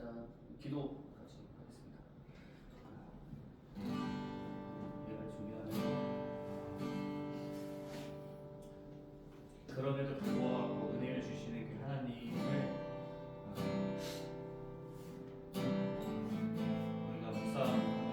자, 기도 같이 하겠습니다. 예배 준비하면서 그럼에도 불구하고 은혜를 주시는 그 하나님을 우리가 묵상하면서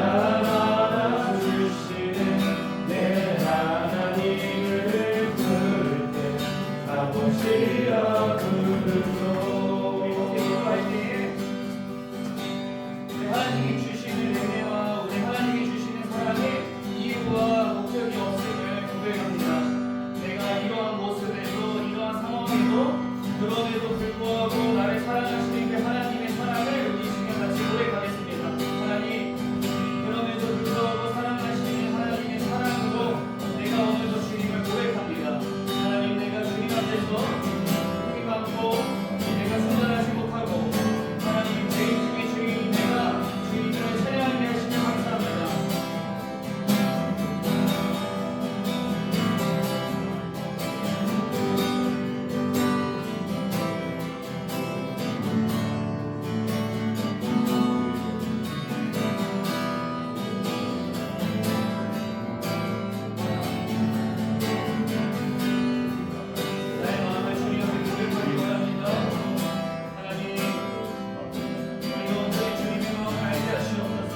나를 주시는 내 하나님을 그럼에도 불구하고 나를 사랑하시는 그 하나님의 사랑을 우리 이 시간 같이 고백하겠습니다. 하나님, 그럼에도 불구하고 사랑하시는 하나님의 사랑으로 내가 오늘도 주님을 고백합니다. 하나님, 내가 주님 앞에서 힘이 받고 내가 순전하지 못하고 하나님 죄인 중에 죄인 내가 주님을 찬양하게 하시며 감사합니다. 나의 마음을 주님 앞에 고백하기 원합니다. 하나님, 우리가 온전히 주님의 마음을 알게 하시옵소서.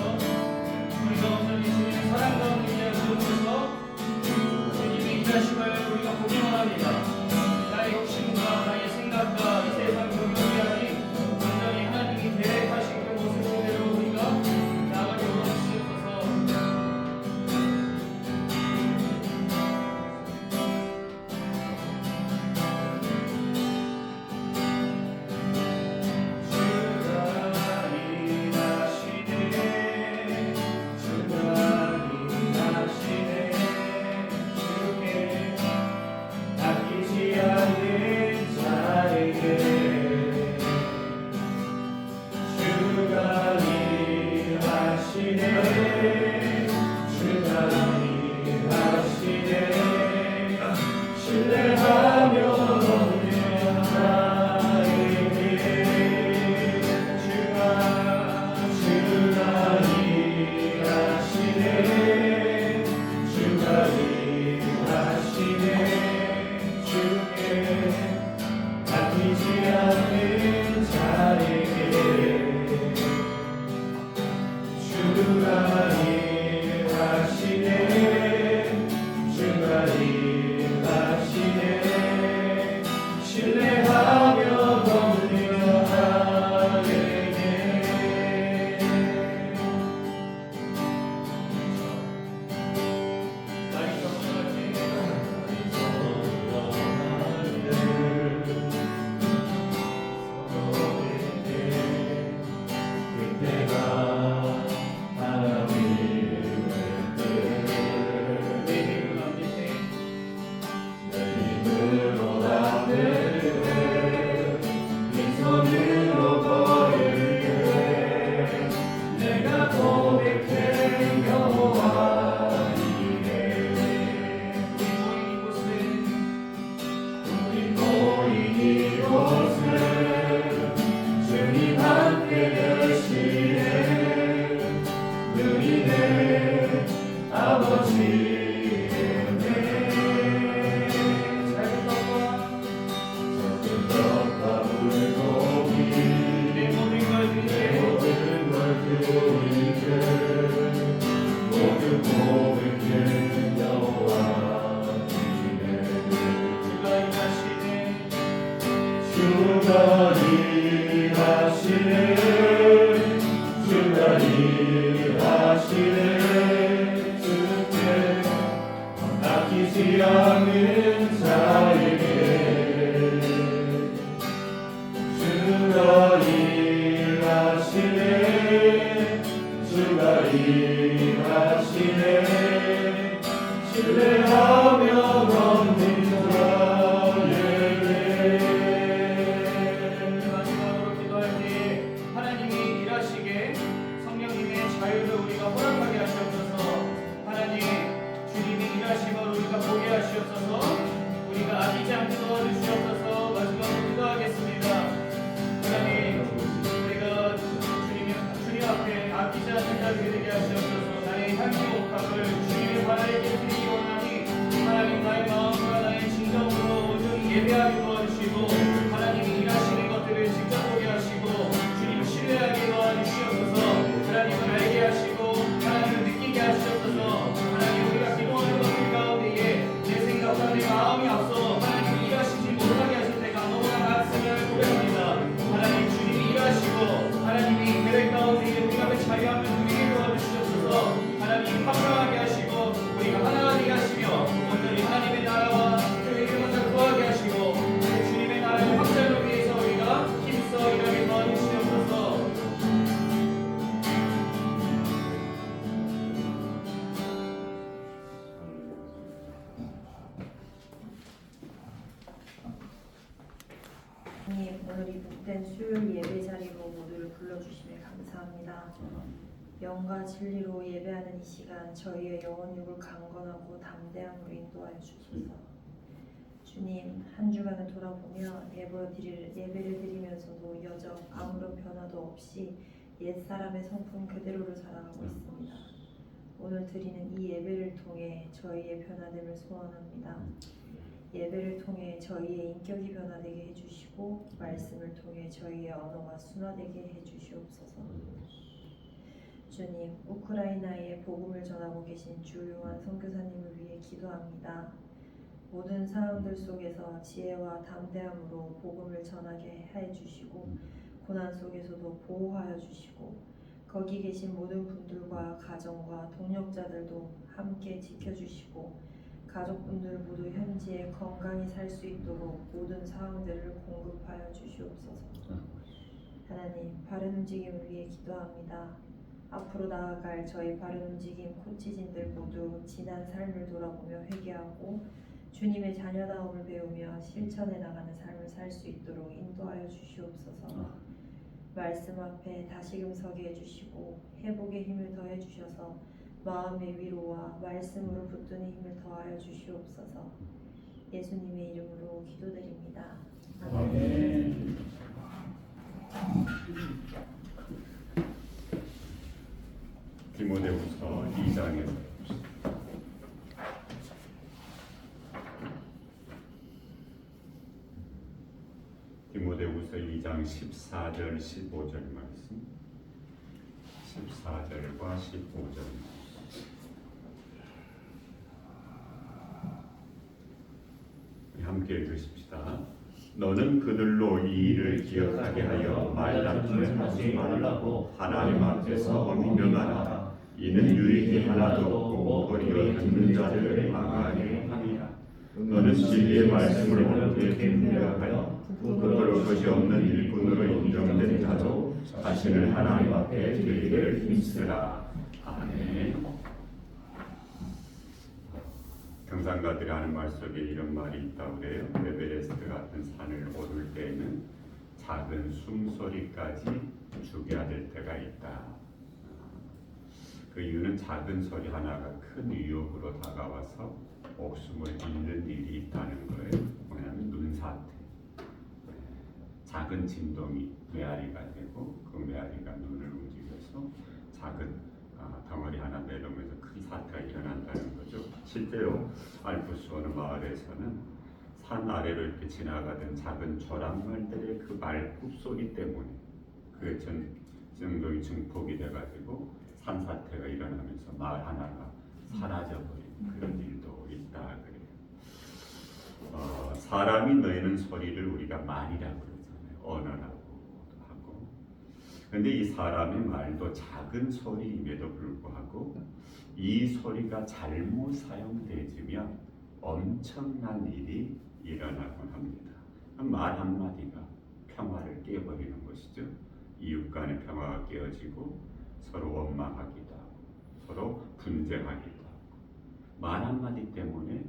우리가 온전히 주님의 사랑 가운데 있게 하시옵소서. 주님의 일하심을 우리가 보기 원합니다. 나의 욕심과 나의 생각과 이 세상 경영이 아닌 온전히 하나님이 계획하신 그 모습 그대로 우리가 나아가게 도와주시옵소서. 예배하게 도와주시고 하나님이 일하시는 것들을 직접 보게 하시고 주님을 신뢰하게 도와주시옵소서. 하나님을 알게 하시고 하나님을 느끼게 하시옵소서. 하나님 우리가 기도하는 것들 가운데에 내 생각과 내 마음이 앞서 하나님이 일하시지 못하게 하실 때가 너무나 많습니다. 고백합니다. 하나님 주님이 일하시고 하나님이 계획 가운데에 우리 앞에 자유하며 누리게 도와주시옵소서. 하나님 확장하게 하시고 우리가 하나가 되게 하시며 온전히 하나님의 나라와 그 이름을 구하게 하시고 주님의 주님, 오늘 이 복된 수요일 예배 자리로 모두를 불러주심에 감사합니다. 영과 진리로 예배하는 이 시간 저희의 영혼 육을 강건하고 담대함으로 인도하여 주소서. 주님, 한 주간을 돌아보며 예배를 드리면서도 여전 아무런 변화도 없이 옛사람의 성품 그대로를 살아가고 있습니다. 오늘 드리는 이 예배를 통해 저희의 변화됨을 소원합니다. 예배를 통해 저희의 인격이 변화되게 해주시고 말씀을 통해 저희의 언어가 순화되게 해주시옵소서. 주님, 우크라이나에 복음을 전하고 계신 주요한 선교사님을 위해 기도합니다. 모든 상황들 속에서 지혜와 담대함으로 복음을 전하게 해주시고 고난 속에서도 보호하여 주시고 거기 계신 모든 분들과 가정과 동력자들도 함께 지켜주시고 가족분들 모두 현지에 건강히 살 수 있도록 모든 사항들을 공급하여 주시옵소서. 하나님, 바른 움직임을 위해 기도합니다. 앞으로 나아갈 저희 바른 움직임 코치진들 모두 지난 삶을 돌아보며 회개하고 주님의 자녀다움을 배우며 실천해 나가는 삶을 살 수 있도록 인도하여 주시옵소서. 말씀 앞에 다시금 서게 해주시고 회복의 힘을 더해 주셔서 마음의 위로와 말씀으로 붙드는 힘을 더하여 주시옵소서. 예수님의 이름으로 기도드립니다. 아멘. 디모데후서 2장에서 디모데후서 2장 14절 15절 말씀 14절과 15절 함께 읽으십시다. 너는 그들로 이 일을 기억하게 하여 말다툼을 하지 말라고 하나님 앞에서 명하라. 이는 유익이 하나도 없고 오히려 듣는 자들을 망하게 함이라. 너는 진리의 말씀을 옳게 분별하여 부끄러울 것이 없는 일꾼으로 인정된 자도 자신을 하나님 앞에 드리기를 힘쓰라. 아멘. 경상가들이 하는 말 속에 이런 말이 있다고 그래요. 에베레스트 같은 산을 오를 때에는 작은 숨소리까지 죽여야 될 때가 있다. 그 이유는 작은 소리 하나가 큰 위협으로 다가와서 목숨을 잃는 일이 있다는 거예요. 뭐냐면 눈사태. 작은 진동이 메아리가 되고 그 메아리가 눈을 움직여서 작은 덩어리 하나 내려오면서 큰 사태가 일어난다는 거죠. 실제로 알프스 어느 마을에서는 산 아래로 이렇게 지나가던 작은 조랑말들의 그 말굽 소리 때문에 그 진동이 증폭이 돼가지고 산사태가 일어나면서 마을 하나가 사라져버린 그런 일도 있다 그래요. 사람이 내는 소리를 우리가 말이라고 그러잖아요. 언어라고 하고. 근데 이 사람의 말도 작은 소리임에도 불구하고 이 소리가 잘못 사용되면 엄청난 일이 일어나곤 합니다. 말 한마디가 평화를 깨버리는 것이죠. 이웃 간의 평화가 깨어지고 서로 원망하기도 하고 서로 분쟁하기도 하고 말 한마디 때문에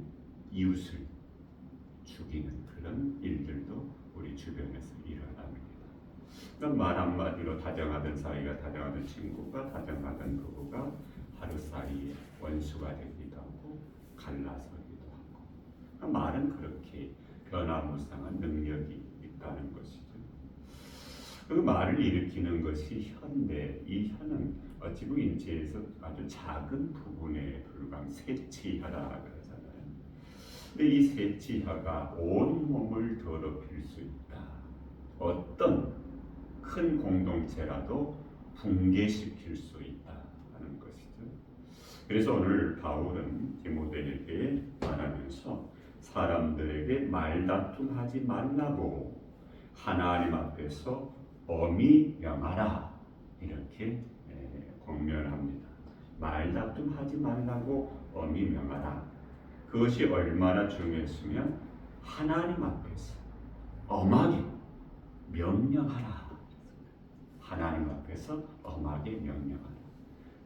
이웃을 죽이는 그런 일들도 우리 주변에서 일어납니다. 그러니까 말 한마디로 다정하던 사이가 다정하던 친구가 다정하던 부부가 하루 사이에 원수가 되기도 하고 갈라서기도 하고 그러니까 말은 그렇게 변화무쌍한 능력이 있다는 것이죠. 그 말을 일으키는 것이 혀인데 이 혀는 어찌 보면 인체에서 아주 작은 부분에 불과한 세치혀라 그러잖아요. 근데 이 세치혀가 온 몸을 더럽힐 수 있다. 어떤 큰 공동체라도 붕괴시킬 수 있다는 것이죠. 그래서 오늘 바울은 디모데에게 말하면서 사람들에게 말다툼하지 말라고 하나님 앞에서 엄히 명하라 이렇게 권면합니다. 말다툼하지 말라고 엄히 명하라. 그것이 얼마나 중요했으면 하나님 앞에서 엄하게 명령하라. 하나님 앞에서 엄하게 명령하라.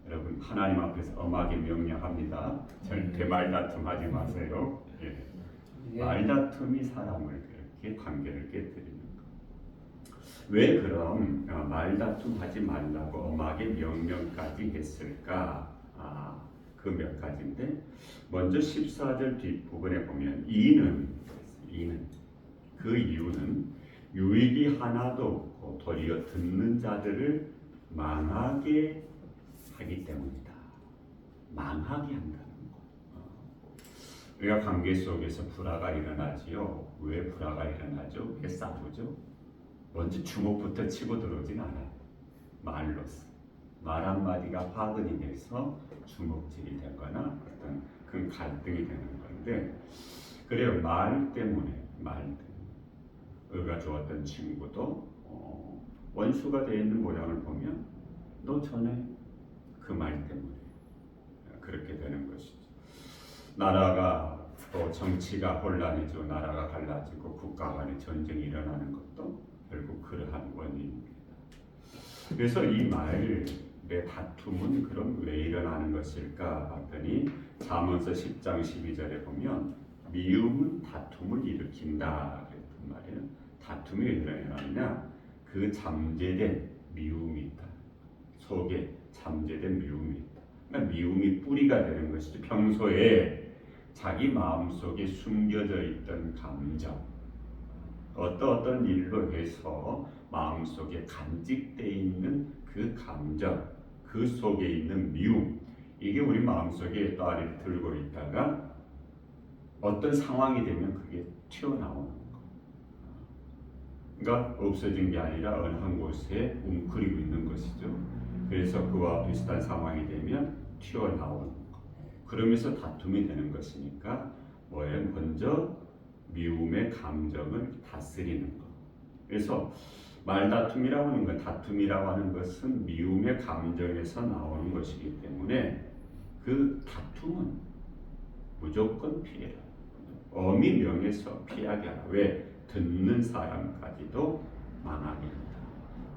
여러분 하나님 앞에서 엄하게 명령합니다. 절대 말다툼하지 마세요. 말다툼이 사람을 그렇게 관계를 깨뜨리는 것. 왜 그럼 말다툼 하지 말라고 엄하게 명령까지 했을까? 그 몇 가지인데 먼저 14절 뒷부분에 보면 이는 그 이유는 유익이 하나도 없고 도리어 듣는 자들을 망하게 하기 때문이다. 망하게 한다는 거. 우리가 관계 속에서 불화가 일어나지요. 왜 불화가 일어나죠? 왜 싸우죠? 먼저 주먹부터 치고 들어오진 않아요. 말로써. 말 한마디가 화근이 돼서 주먹질이 되거나 어떤 큰 갈등이 되는 건데, 그래요. 말 때문에 의가 좋았던 친구도 원수가 되어 있는 모양을 보면 너 전에 그 말 때문에 그렇게 되는 것이죠. 나라가 또 정치가 혼란해지고 나라가 갈라지고 국가 간의 전쟁이 일어나는 것도 결국 그러한 원인입니다. 그래서 이 말의 다툼은 그럼 왜 일어나는 것일까 봤더니 잠언서 10장 12절에 보면 미움은 다툼을 일으킨다 그랬단 말이에요. 다툼이 왜 일어나느냐? 그 잠재된 미움이 있다. 속에 잠재된 미움이 있다. 그러니까 미움이 뿌리가 되는 것이죠. 평소에 자기 마음속에 숨겨져 있던 감정, 어떤 일로 해서 마음속에 간직되어 있는 그 감정, 그 속에 있는 미움, 이게 우리 마음속에 또아리를 들고 있다가 어떤 상황이 되면 그게 튀어나오는 거. 그러니까 없어진 게 아니라 어느 한 곳에 웅크리고 있는 것이죠. 그래서 그와 비슷한 상황이 되면 튀어나오는 거. 그러면서 다툼이 되는 것이니까 뭐예요? 먼저 미움의 감정을 다스리는 것. 그래서 말다툼이라고 하는 것, 다툼이라고 하는 것은 미움의 감정에서 나오는 것이기 때문에 그 다툼은 무조건 피해라. 엄히 명해서 피하게 하라. 왜? 듣는 사람까지도 망하게 한다.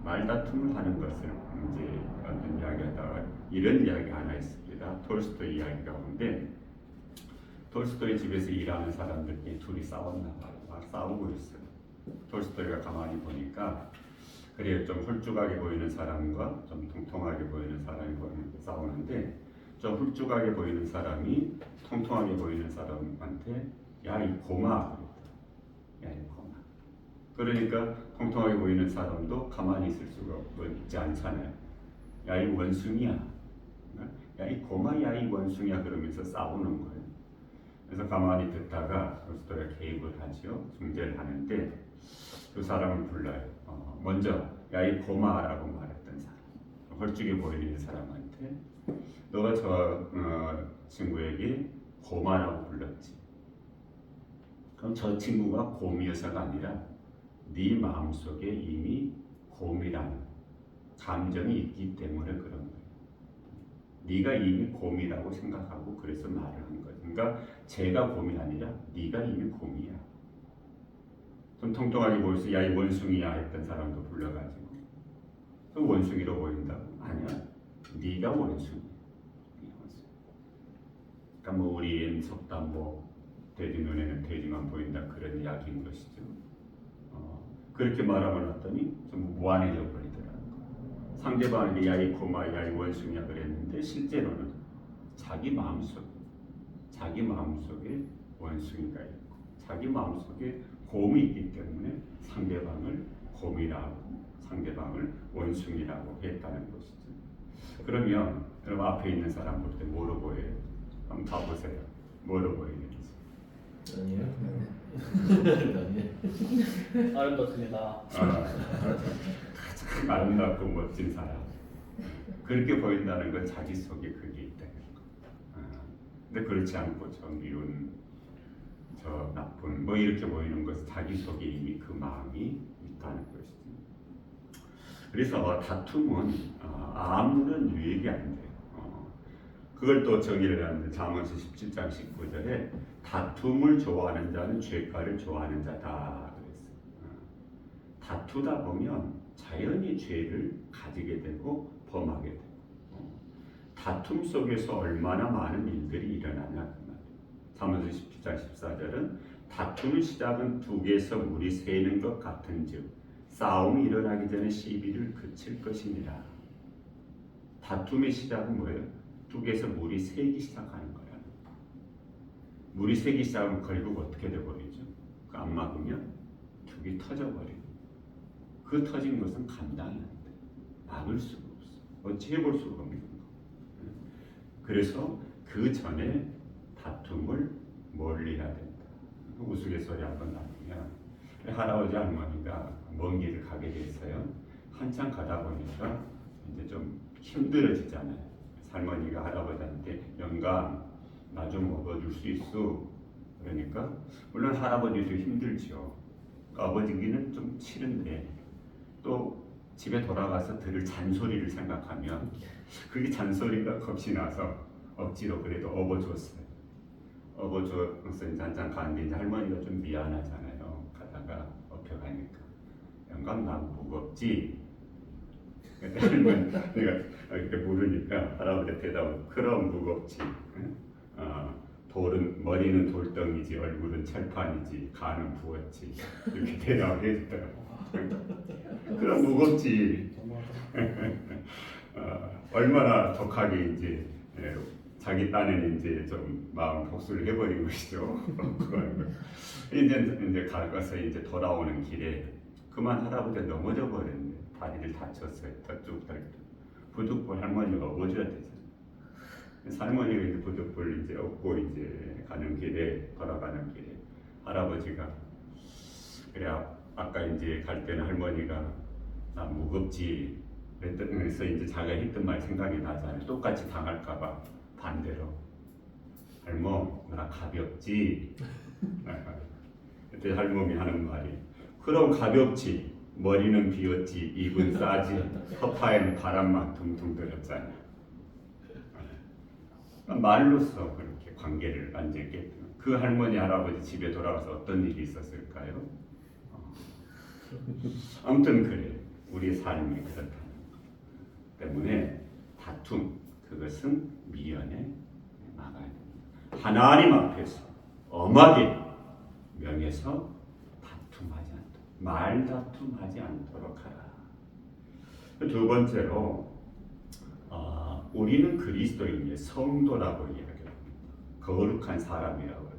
말다툼을 하는 것을 이제 어떤 이야기하다가 이런 이야기 하나 있습니다. 톨스토이 이야기 가운데 톨스토이 집에서 일하는 사람들끼리 둘이 싸웠나 봐요. 막 싸우고 있어요. 톨스토이가 가만히 보니까 그래요. 좀 훌쭉하게 보이는 사람과 좀 통통하게 보이는 사람이 싸우는데 좀 훌쭉하게 보이는 사람이 통통하게 보이는 사람한테 야 이 고마 그랬다. 야 이 고마. 그러니까 통통하게 보이는 사람도 가만히 있을 수가 있지 않잖아요. 야 이 원숭이야. 야 이 고마 야 이 원숭이야 그러면서 싸우는 거예요. 그래서 가만히 듣다가 톨스토이가 개입을 하죠. 중재를 하는데 두 사람을 불러요. 먼저 야 이 고마라고 말했던 사람, 헐쭉해 보이는 사람한테 너가 저 친구에게 고마라고 불렀지. 그럼 저 친구가 곰이어서가 아니라 네 마음속에 이미 곰이라는 감정이 있기 때문에 그런 거예요. 네가 이미 곰이라고 생각하고 그래서 말을 한 거예요. 그러니까 제가 곰이 아니라 네가 이미 곰이야. 좀 통통하게 보여서 야 이 원숭이야 했던 사람도 불러가지고 그 원숭이로 보인다고? 아니야. 네가 원숭이. 그러니까 뭐 우리는 속담 뭐 돼지 눈에는 돼지만 보인다 그런 이야기인 것이죠. 그렇게 말하고 났더니 좀 무한해져 버리더라고요. 상대방에게 야 이 고마 야 이 원숭이야 그랬는데 실제로는 자기 마음속에 원숭이가 있고 자기 마음속에 곰이 있기 때문에 상대방을 곰이라고 상대방을 원숭이라고 했다는 것이죠. 그러면 여러분 앞에 있는 사람 볼 때 뭐로 보여요? 한번 봐보세요. 뭐로 보이는지. 아니요. 아름답습니다. 가장 아름답고 멋진 사람. 그렇게 보인다는 건 자기 속에 그게 있다는 거. 근데 그렇지 않고 저 미운, 저 나쁜 뭐 이렇게 보이는 것은 자기 속에 이미 그 마음이 있다는 것이죠. 그래서 다툼은 아무런 유익이 안 돼요. 그걸 또 정의를 하는데 잠언서 17장 19절에 다툼을 좋아하는 자는 죄가를 좋아하는 자다 그랬어요. 다투다 보면 자연히 죄를 가지게 되고 범하게 되고 다툼 속에서 얼마나 많은 일들이 일어나냐 그 말이에요. 잠언서 17장 14절은 다툼의 시작은 둑에서 물이 새는 것 같은즉 싸움이 일어나기 전에 시비를 그칠 것이니라. 다툼의 시작은 뭐예요? 뚝에서 물이 새기 시작하는 거야. 물이 새기 시작하면 결국 어떻게 돼버리죠? 그 안 막으면 뚝이 터져버리고, 그 터진 것은 감당이 안 돼. 막을 수가 없어. 어찌 해볼 수가 없는 거. 그래서 그 전에 다툼을 멀리해야 된다. 우스갯소리 한번 나누면, 할아버지 할머니가 먼 길을 가게 됐어요. 한참 가다 보니까 이제 좀 힘들어지잖아요. 할머니가 할아버지한테 영감 나 좀 업어줄 수 있어. 그러니까 물론 할아버지도 힘들죠. 아버지기는 좀 싫은데 또 집에 돌아가서 들을 잔소리를 생각하면 그게 잔소리가 겁이 나서 억지로 그래도 업어줬어요. 업어줘서 이제 한참 가는데 이제 할머니가 좀 미안하잖아요. 가다가 업혀가니까 영감 나 무겁지? 그때 할머니가 이렇게 물으니까 할아버지 대답은 그럼 무겁지. 돌은 머리는 돌덩이지 얼굴은 철판이지 간은 부었지 이렇게 대답을 했더라고. 그럼 무겁지. 얼마나 독하게 이제 자기 딴에는 이제 좀 마음 복수를 해버린 것이죠. 이제 가서 이제 돌아오는 길에 그만 할아버지가 넘어져 버렸네. 다리를 다쳤어요. 쭉 부득불 할머니가 업어줘야 되잖아. 할머니가 이제 부득불 이제 업고 이제 가는 길에 돌아가는 길에 할아버지가 그래 아까 이제 갈 때는 할머니가 나 무겁지 그래서 이제 자기가 했던 말 생각이 나잖아요. 똑같이 당할까봐 반대로 할멈 나 가볍지. 그때 할멈이 하는 말이 그럼 가볍지. 머리는 비었지 입은 싸지 허파에는 바람만 둥둥 들었잖아. 말로써 그렇게 관계를 완전히 깨뜨려. 그 할머니 할아버지 집에 돌아가서 어떤 일이 있었을까요? 아무튼 그래. 우리의 삶이 그렇다는 것 때문에 다툼 그것은 미연에 막아야 됩니다. 하나님 앞에서 엄하게 명해서 다툼하지 않도록 말다툼하지 않도록 하라. 두 번째로 우리는 그리스도인의 성도라고 이야기합니다. 거룩한 사람이라고 하죠.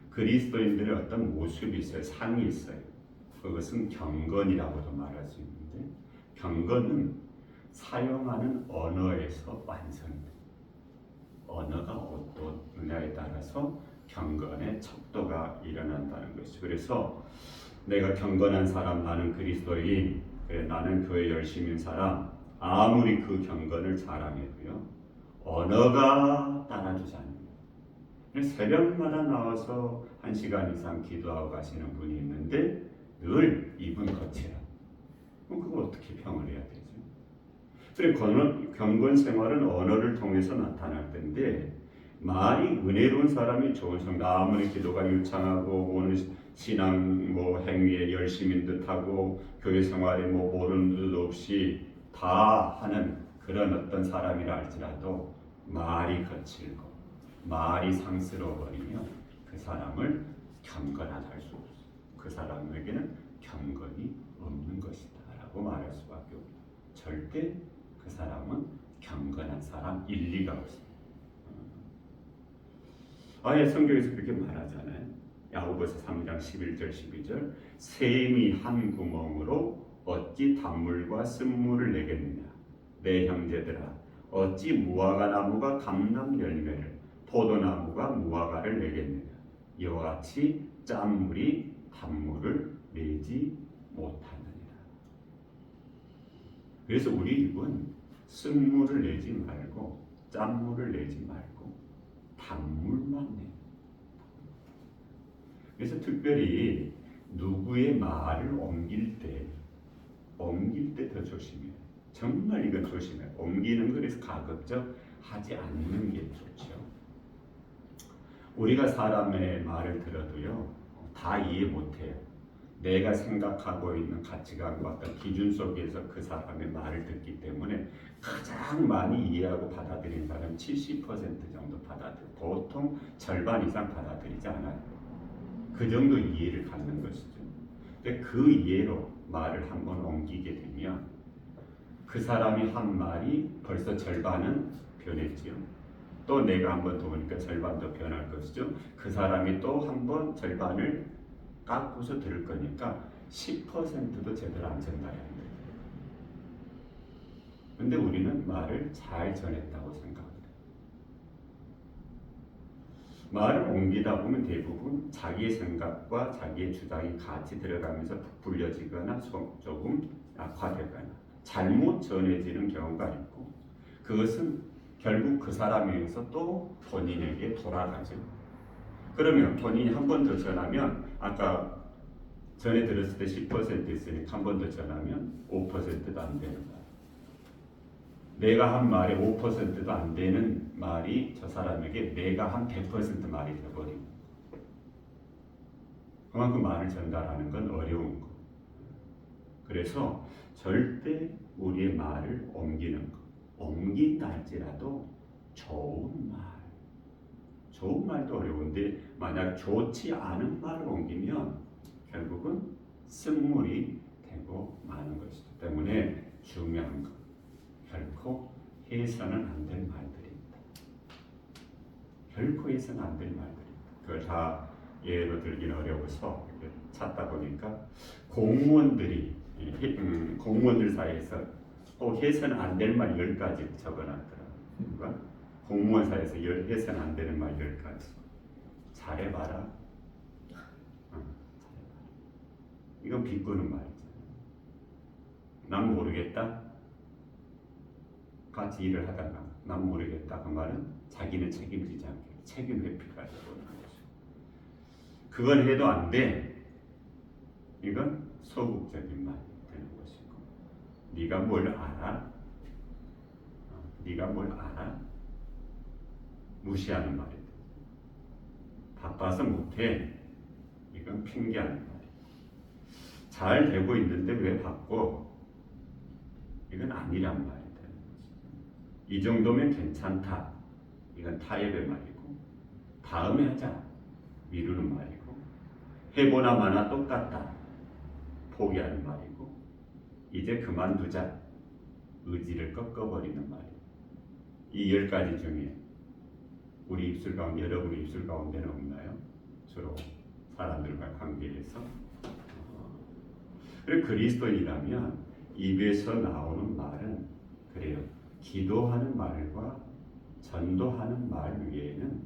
그리스도인들의 어떤 모습이 있어요. 상이 있어요. 그것은 경건이라고도 말할 수 있는데 경건은 사용하는 언어에서 완성돼요. 언어가 어떠느냐에 따라서 경건의 척도가 일어난다는 것이죠. 그래서 내가 경건한 사람, 나는 그리스도인, 그래, 나는 교회 열심인 사람, 아무리 그 경건을 자랑해도요 언어가 따라주지 않습니다. 새벽마다 나와서 1시간 이상 기도하고 가시는 분이 있는데 늘 입은 거칠어. 그거 어떻게 평을 해야 되죠? 그래 경건 생활은 언어를 통해서 나타날 텐데 말이 은혜로운 사람이 좋은 성도 아무리 기도가 유창하고 오늘 신앙 행위에 열심인 듯하고 교회 생활에 모르는 듯 없이 다 하는 그런 어떤 사람이라 할지라도 말이 거칠고 말이 상스러워 버리면 그 사람을 경건하다 할 수 없어. 그 사람에게는 경건이 없는 것이다 라고 말할 수밖에 없다. 절대 그 사람은 경건한 사람 일리가 없습니다. 아예 성경에서 그렇게 말하잖아요. 야고보서 3장 11절 12절 샘이 한 구멍으로 어찌 단물과 쓴물을 내겠느냐. 내 형제들아 어찌 무화과 나무가 감람 열매를 포도나무가 무화과를 내겠느냐. 이와 같이 짠물이 단물을 내지 못하느니라. 그래서 우리 입은 쓴물을 내지 말고 짠물을 내지 말고 단물만 내. 그래서 특별히 누구의 말을 옮길 때 더 조심해요. 정말 이건 조심해요. 옮기는 그래서 가급적 하지 않는 게 좋죠. 우리가 사람의 말을 들어도요 다 이해 못해요. 내가 생각하고 있는 가치관과 어떤 기준 속에서 그 사람의 말을 듣기 때문에 가장 많이 이해하고 받아들이는 사람은 70% 정도 받아들여요. 보통 절반 이상 받아들이지 않아요. 그 정도 이해를 갖는 것이죠. 근데 그 이해로 말을 한번 옮기게 되면 그 사람이 한 말이 벌써 절반은 변했지요. 또 내가 한번 더 보니까 절반도 변할 것이죠. 그 사람이 또 한 번 절반을 깎고서 들을 거니까 10%도 제대로 안 전달이 안 돼요. 근데 우리는 말을 잘 전했다고 생각합니다. 말을 옮기다 보면 대부분 자기의 생각과 자기의 주장이 같이 들어가면서 부풀려지거나 조금 약화되거나 잘못 전해지는 경우가 있고, 그것은 결국 그 사람에 의해서 또 본인에게 돌아가죠. 그러면 본인이 한 번 더 전하면, 아까 전에 들었을 때 10% 있으니까 한 번 더 전하면 5%도 안 되는 거야. 내가 한 말에 5%도 안 되는 말이 저 사람에게 내가 한 100% 말이 되어버리고, 그만큼 말을 전달하는 건 어려운 거. 그래서 절대 우리의 말을 옮기는 거, 옮긴다 할지라도 좋은 말도 어려운데, 만약 좋지 않은 말을 옮기면 결국은 쓴물이 되고 마는 것이기 때문에 중요한 것, 결코 해서는 안 될 말들입니다. 결코 해서는 안 될 말들입니다. 그걸 다 예로 들기는 어려워서 찾다 보니까 공무원들 사이에서 꼭 해서는 안 될 말 10가지 적어놨더라고요. 공무원 사이에서 해서는 안 되는 말 10가지. 잘해봐라. 이건 비꼬는 말이죠. 난 모르겠다. 같이 일을 하다가 난 모르겠다. 그 말은 자기는 책임지지 않게 책임 회피가 되는 거죠. 그건 해도 안 돼. 이건 소극적인 말이 되는 것이고, 네가 뭘 알아? 네가 뭘 알아? 무시하는 말이다. 바빠서 못해. 이건 핑계하는 말이야. 잘 되고 있는데 왜 바꿔? 이건 아니란 말이 되는 거지. 이 정도면 괜찮다. 이건 타협의 말이고, 다음에 하자. 미루는 말이고, 해보나 마나 똑같다. 포기하는 말이고, 이제 그만두자. 의지를 꺾어버리는 말이에요. 이 10가지 중에 우리 입술 가운데, 여러분의 입술 가운데는 없나요? 주로 사람들과 관계에서. 그리고 그리스도인이라면 입에서 나오는 말은 그래요. 기도하는 말과 전도하는 말 외에는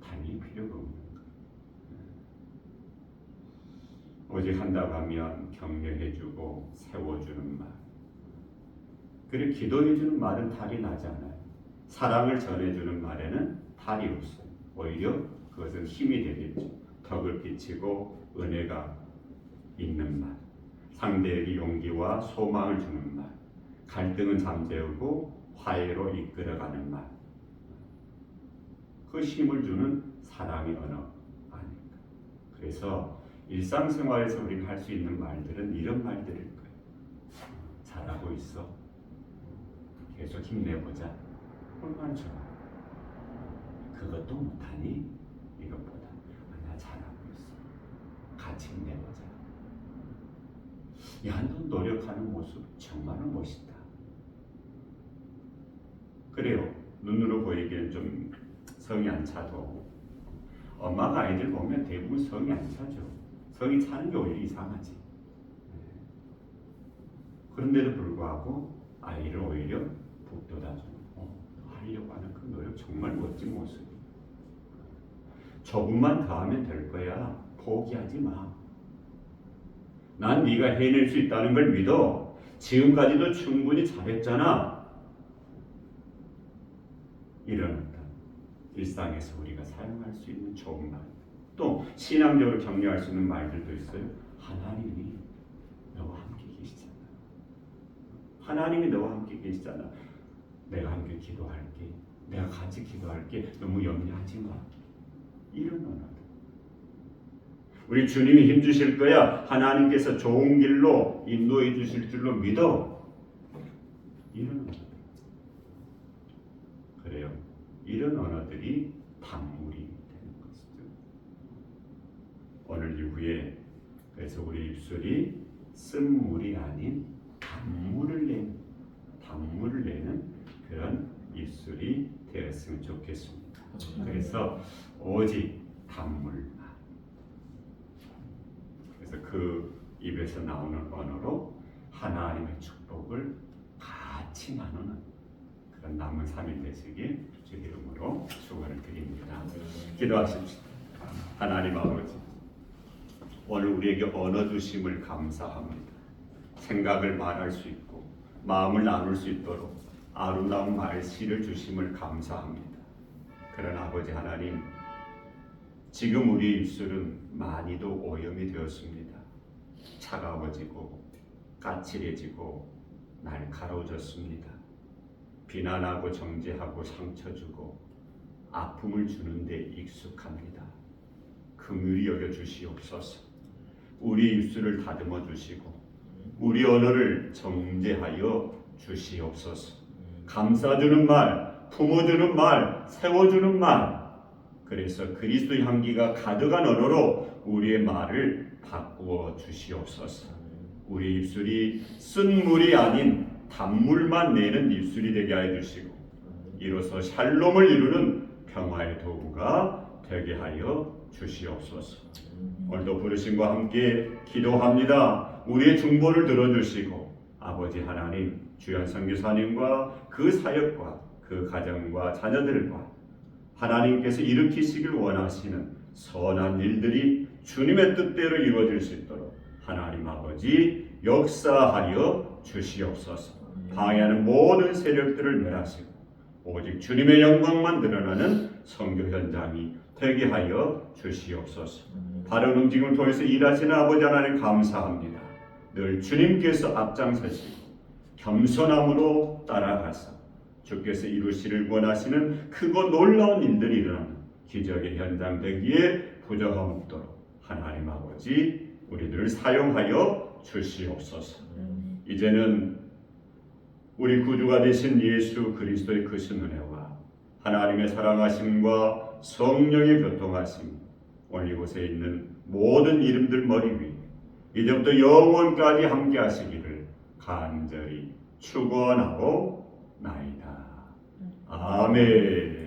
당연히 필요가 없는 거예요. 오직 한다고 하면 격려해주고 세워주는 말. 그리고 기도해주는 말은 탈이 나지 않아요. 사랑을 전해주는 말에는 탈이 없어요. 오히려 그것은 힘이 되겠죠. 덕을 끼치고 은혜가 있는 말, 상대에게 용기와 소망을 주는 말, 갈등은 잠재우고 화해로 이끌어가는 말, 그 힘을 주는 사랑의 언어 아닐까. 그래서 일상생활에서 우리가 할 수 있는 말들은 이런 말들일 거예요. 잘하고 있어. 계속 힘내보자. 얼마나 좋아. 그것도 못하니? 이것보다 나 잘하고 있어. 같이 힘내보자. 야, 너 노력하는 모습 정말 멋있다. 그래요. 눈으로 보이기엔 좀 성이 안 차도 엄마가 아이들 보면 대부분 성이 안 차죠. 성이 차는 게 오히려 이상하지. 그런데도 불구하고 아이를 오히려 북돋아주는, 하려고 하는 그 노력 정말 멋진 모습. 조금만 더 하면 될 거야. 포기하지 마. 난 네가 해낼 수 있다는 걸 믿어. 지금까지도 충분히 잘했잖아. 이런 어떤 일상에서 우리가 사용할 수 있는 좋은 말. 또 신앙적으로 격려할 수 있는 말들도 있어요. 하나님이 너와 함께 계시잖아. 하나님이 너와 함께 계시잖아. 내가 함께 기도할게. 내가 같이 기도할게. 너무 염려하지 마. 이런 언어들. 우리 주님이 힘주실 거야. 하나님께서 좋은 길로 인도해 주실 줄로 믿어. 이런 언어들. 그래요. 이런 언어들이 단물이 되는 것이죠. 오늘 이후에 그래서 우리 입술이 쓴물이 아닌 단물을 내는 그런 입술이 되었으면 좋겠습니다. 그래서 오직 단물만. 그래서 그 입에서 나오는 언어로 하나님의 축복을 같이 나누는 그런 남은 3일 되시길 주 이름으로 축원을 드립니다. 기도하십시다. 하나님 아버지, 오늘 우리에게 언어 주심을 감사합니다. 생각을 말할 수 있고 마음을 나눌 수 있도록 아름다운 말씨를 주심을 감사합니다. 그러나 아버지 하나님, 지금 우리 입술은 많이도 오염이 되었습니다. 차가워지고 까칠해지고 날카로워졌습니다. 비난하고 정죄하고 상처 주고 아픔을 주는데 익숙합니다. 긍휼히 여겨 주시옵소서. 우리 입술을 다듬어 주시고 우리 언어를 정제하여 주시옵소서. 감싸주는 말, 품어주는 말, 세워주는 말, 그래서 그리스도의 향기가 가득한 언어로 우리의 말을 바꾸어 주시옵소서. 우리 입술이 쓴물이 아닌 단물만 내는 입술이 되게 하여 주시고 이로써 샬롬을 이루는 평화의 도구가 되게 하여 주시옵소서. 오늘도 부르심과 함께 기도합니다. 우리의 중보를 들어주시고 아버지 하나님, 주연 선교사님과 그 사역과 그 가정과 자녀들과 하나님께서 일으키시길 원하시는 선한 일들이 주님의 뜻대로 이루어질 수 있도록 하나님 아버지 역사하여 주시옵소서. 방해하는 모든 세력들을 멸하시고 오직 주님의 영광만 드러나는 선교 현장이 되게 하여 주시옵소서. 바른 움직임을 통해서 일하시는 아버지 하나님 감사합니다. 늘 주님께서 앞장서시고 겸손함으로 따라가서 주께서 이루시를 원하시는 크고 놀라운 일들이 일어나는 기적의 현장 되기에 부족함 없도록 하나님 아버지 우리들을 사용하여 주시옵소서. 이제는 우리 구주가 되신 예수 그리스도의 크신 은혜와 하나님의 사랑하심과 성령의 교통하심 오늘 이곳에 있는 모든 이름들 머리 위에 이제부터 영원까지 함께 하시기를 간절히 축원하고 나이다. 아멘.